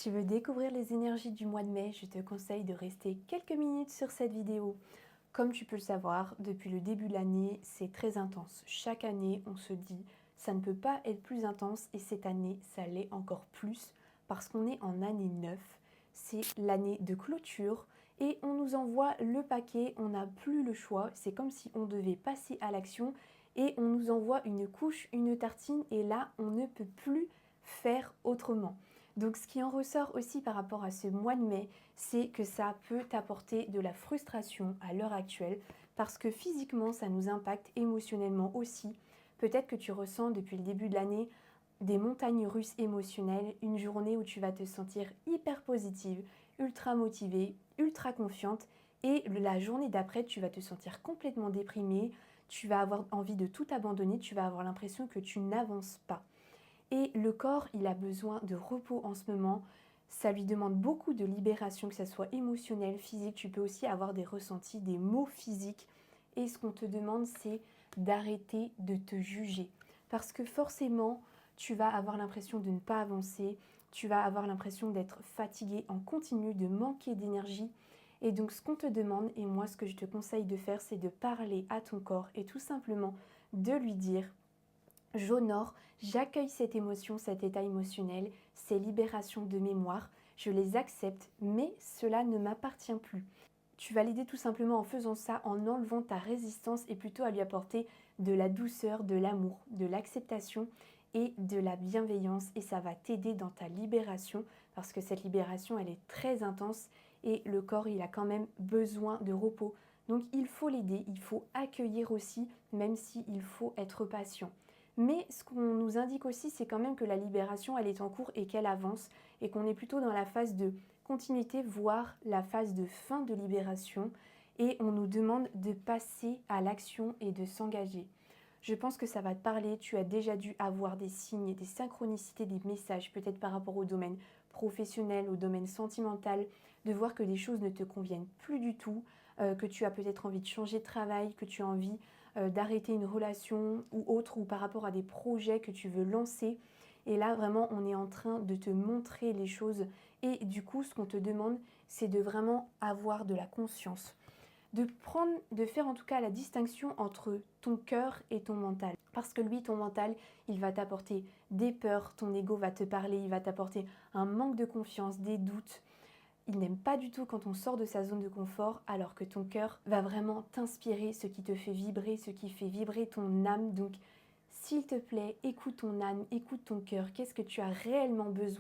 Tu veux découvrir les énergies du mois de mai? Je te conseille de rester quelques minutes sur cette vidéo. Comme tu peux le savoir, depuis le début de l'année, c'est très intense. Chaque année, on se dit, ça ne peut pas être plus intense et cette année, ça l'est encore plus parce qu'on est en année 9. C'est l'année de clôture et on nous envoie le paquet, on n'a plus le choix. C'est comme si on devait passer à l'action et on nous envoie une couche, une tartine et là, on ne peut plus faire autrement. Donc ce qui en ressort aussi par rapport à ce mois de mai, c'est que ça peut t'apporter de la frustration à l'heure actuelle parce que physiquement ça nous impacte émotionnellement aussi. Peut-être que tu ressens depuis le début de l'année des montagnes russes émotionnelles, une journée où tu vas te sentir hyper positive, ultra motivée, ultra confiante et la journée d'après tu vas te sentir complètement déprimée, tu vas avoir envie de tout abandonner, tu vas avoir l'impression que tu n'avances pas. Et le corps, il a besoin de repos en ce moment. Ça lui demande beaucoup de libération, que ce soit émotionnel, physique. Tu peux aussi avoir des ressentis, des maux physiques. Et ce qu'on te demande, c'est d'arrêter de te juger. Parce que forcément, tu vas avoir l'impression de ne pas avancer. Tu vas avoir l'impression d'être fatigué en continu, de manquer d'énergie. Et donc, ce qu'on te demande, et moi, ce que je te conseille de faire, c'est de parler à ton corps et tout simplement de lui dire: j'honore, j'accueille cette émotion, cet état émotionnel, ces libérations de mémoire, je les accepte, mais cela ne m'appartient plus. Tu vas l'aider tout simplement en faisant ça, en enlevant ta résistance et plutôt à lui apporter de la douceur, de l'amour, de l'acceptation et de la bienveillance. Et ça va t'aider dans ta libération parce que cette libération, elle est très intense et le corps, il a quand même besoin de repos. Donc il faut l'aider, il faut accueillir aussi, même s'il faut être patient. Mais ce qu'on nous indique aussi, c'est quand même que la libération, elle est en cours et qu'elle avance et qu'on est plutôt dans la phase de continuité, voire la phase de fin de libération. Et on nous demande de passer à l'action et de s'engager. Je pense que ça va te parler, tu as déjà dû avoir des signes, des synchronicités, des messages, peut-être par rapport au domaine professionnel, au domaine sentimental, de voir que les choses ne te conviennent plus du tout, que tu as peut-être envie de changer de travail, que tu as envie d'arrêter une relation ou autre, ou par rapport à des projets que tu veux lancer. Et là, vraiment, on est en train de te montrer les choses. Et du coup, ce qu'on te demande, c'est de vraiment avoir de la conscience. De faire en tout cas la distinction entre ton cœur et ton mental. Parce que lui, ton mental, il va t'apporter des peurs, ton ego va te parler, il va t'apporter un manque de confiance, des doutes. Il n'aime pas du tout quand on sort de sa zone de confort, alors que ton cœur va vraiment t'inspirer, ce qui te fait vibrer, ce qui fait vibrer ton âme. Donc, s'il te plaît, écoute ton âme, écoute ton cœur. Qu'est-ce que tu as réellement besoin?